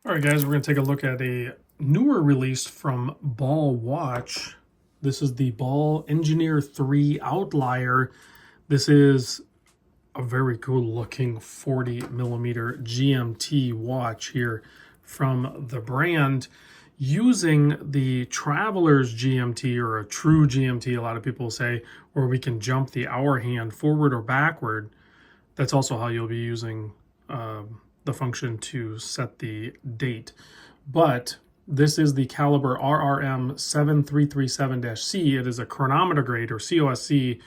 All right, guys, we're going to take a look at a newer release from Ball Watch. This is the Ball Engineer 3 OutLier. This is a very cool looking 40 millimeter GMT watch here from the brand, using the Traveler's GMT, or a true GMT, a lot of people say, where we can jump the hour hand forward or backward. That's also how you'll be using the function to set the date. But this is the caliber RRM 7337-C. It is a chronometer grade, or COSC,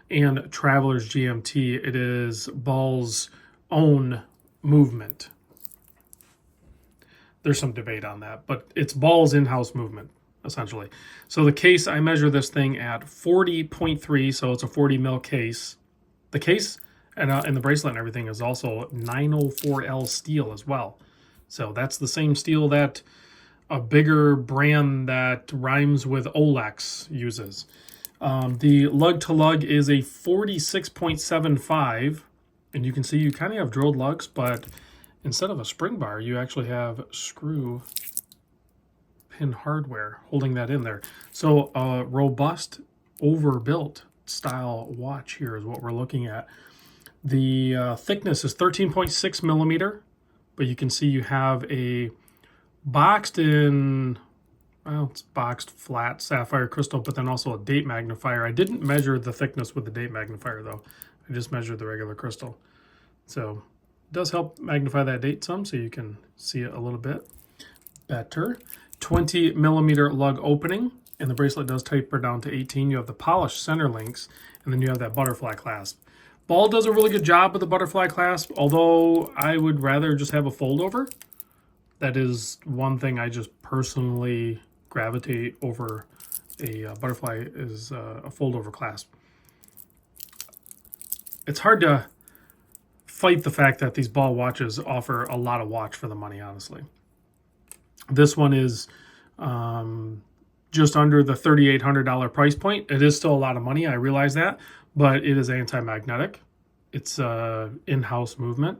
and Traveler's GMT. It is Ball's own movement. There's some debate on that, but it's Ball's in-house movement, essentially. So the case, I measure this thing at 40.3, so it's a 40 mil case. The case and the bracelet and everything is also 904L steel as well. So that's the same steel that a bigger brand that rhymes with Olex uses. The lug to lug is a 46.75, and you can see you kind of have drilled lugs, but instead of a spring bar, you actually have screw pin hardware holding that in there. So a robust, overbuilt style watch here is what we're looking at. The thickness is 13.6 millimeter, but you can see you have a boxed in, well, it's boxed flat sapphire crystal, but then also a date magnifier. I didn't measure the thickness with the date magnifier though. I just measured the regular crystal. So it does help magnify that date some, so you can see it a little bit better. 20 millimeter lug opening, and the bracelet does taper down to 18. You have the polished center links, and then you have that butterfly clasp. Ball does a really good job with the butterfly clasp, although I would rather just have a fold over. That is one thing I just personally gravitate over. A butterfly is a fold over clasp. It's hard to fight the fact that these Ball watches offer a lot of watch for the money, honestly. This one is just under the $3,800 price point. It is still a lot of money, I realize that, but it is anti-magnetic. It's in-house movement.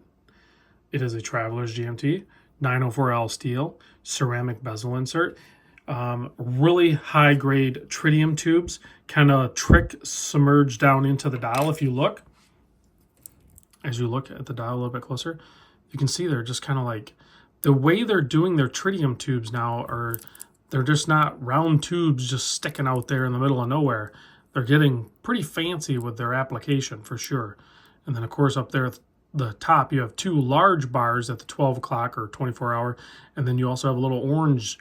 It is a Traveler's GMT, 904L steel, ceramic bezel insert, really high-grade tritium tubes, kind of trick submerged down into the dial. If you look, as you look at the dial a little bit closer, you can see they're just kind of like, the way they're doing their tritium tubes now are, they're just not round tubes just sticking out there in the middle of nowhere. They're getting pretty fancy with their application for sure. And then of course up there at the top you have two large bars at the 12 o'clock or 24 hour, and then you also have a little orange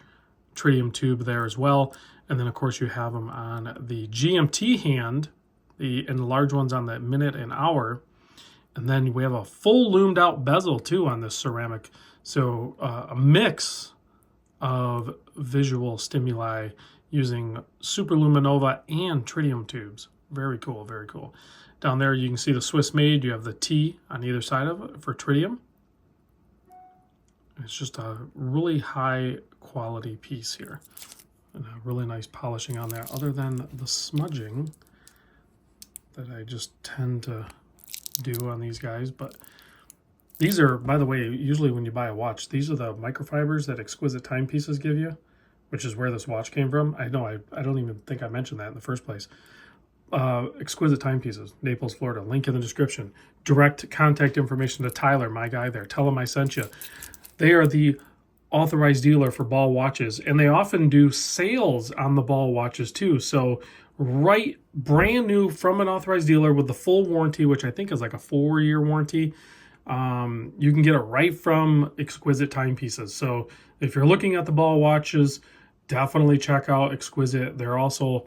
tritium tube there as well. And then of course you have them on the GMT hand, and the large ones on the minute and hour. And then we have a full loomed out bezel too on this ceramic. So a mix of visual stimuli using superluminova and tritium tubes. Very cool, very cool. Down there you can see the Swiss made. You have the T on either side of it for tritium. It's just a really high quality piece here. And a really nice polishing on there, other than the smudging that I just tend to do on these guys. But these are, by the way, usually when you buy a watch, these are the microfibers that Exquisite Timepieces give you, which is where this watch came from. I know, I don't even think I mentioned that in the first place. Exquisite Timepieces, Naples, Florida. Link in the description. Direct contact information to Tyler, my guy there. Tell him I sent you. They are the authorized dealer for Ball watches, and they often do sales on the Ball watches too. So right, brand new from an authorized dealer with the full warranty, which I think is like a 4-year warranty. You can get it right from Exquisite Timepieces. So if you're looking at the Ball watches, definitely check out Exquisite. They're also,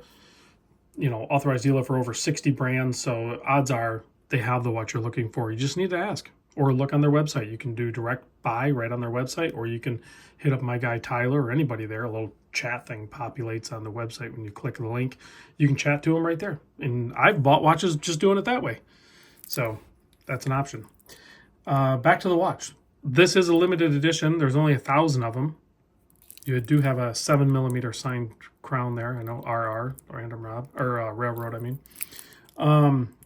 you know, authorized dealer for over 60 brands. So odds are they have the watch you're looking for. You just need to ask or look on their website. You can do direct buy right on their website, or you can hit up my guy Tyler or anybody there. A little chat thing populates on the website when you click the link. You can chat to them right there. And I've bought watches just doing it that way. So that's an option. Back to the watch. This is a limited edition. There's only 1,000 of them. You do have a 7 millimeter signed crown there. I know, RR, Random Rob, or Railroad, I mean.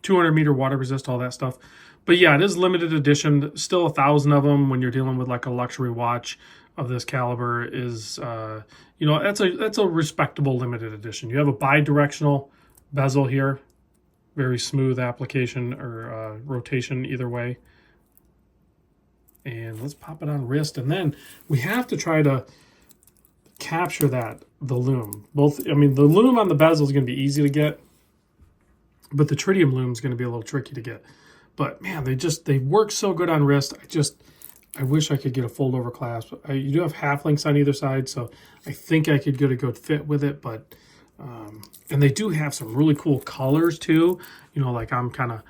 200 meter water resist, all that stuff. But yeah, it is limited edition. Still 1,000 of them when you're dealing with like a luxury watch of this caliber is, you know, that's a respectable limited edition. You have a bi-directional bezel here, very smooth application or rotation either way. And let's pop it on wrist, and then we have to try to capture the loom. Both, I mean, the loom on the bezel is going to be easy to get, but the tritium loom is going to be a little tricky to get. But man, they work so good on wrist. I wish I could get a fold over clasp. You do have half links on either side, so I think I could get a good fit with it. But and they do have some really cool colors too. You know, like I'm kind of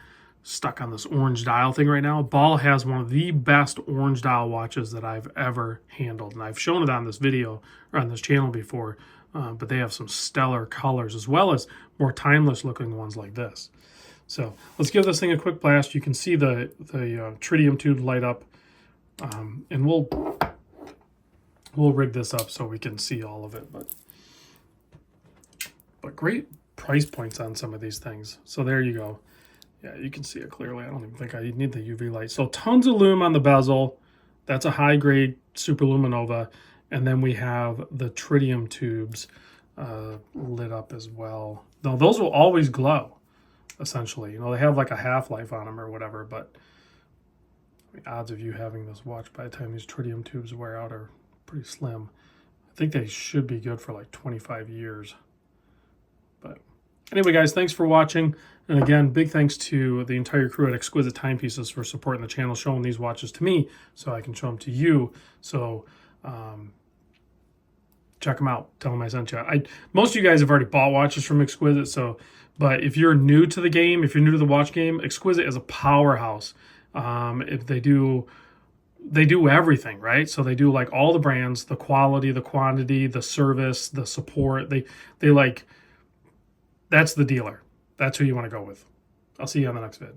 stuck on this orange dial thing right now. Ball has one of the best orange dial watches that I've ever handled, and I've shown it on this video or on this channel before. But they have some stellar colors as well as more timeless looking ones like this. So let's give this thing a quick blast. You can see the tritium tube light up, and we'll rig this up so we can see all of it. But great price points on some of these things. So there you go. Yeah, you can see it clearly. I don't even think I need the UV light. So tons of loom on the bezel. That's a high grade super luminova. And then we have the tritium tubes lit up as well. Now those will always glow, essentially. You know, they have like a half-life on them or whatever, but I mean, odds of you having this watch by the time these tritium tubes wear out are pretty slim. I think they should be good for like 25 years. But anyway, guys, thanks for watching. And again, big thanks to the entire crew at Exquisite Timepieces for supporting the channel, showing these watches to me so I can show them to you. So check them out. Tell them I sent you. Most of you guys have already bought watches from Exquisite. So, but if you're new to the game, if you're new to the watch game, Exquisite is a powerhouse. If they do everything, right? So they do like all the brands, the quality, the quantity, the service, the support. They like, that's the dealer. That's who you want to go with. I'll see you on the next vid.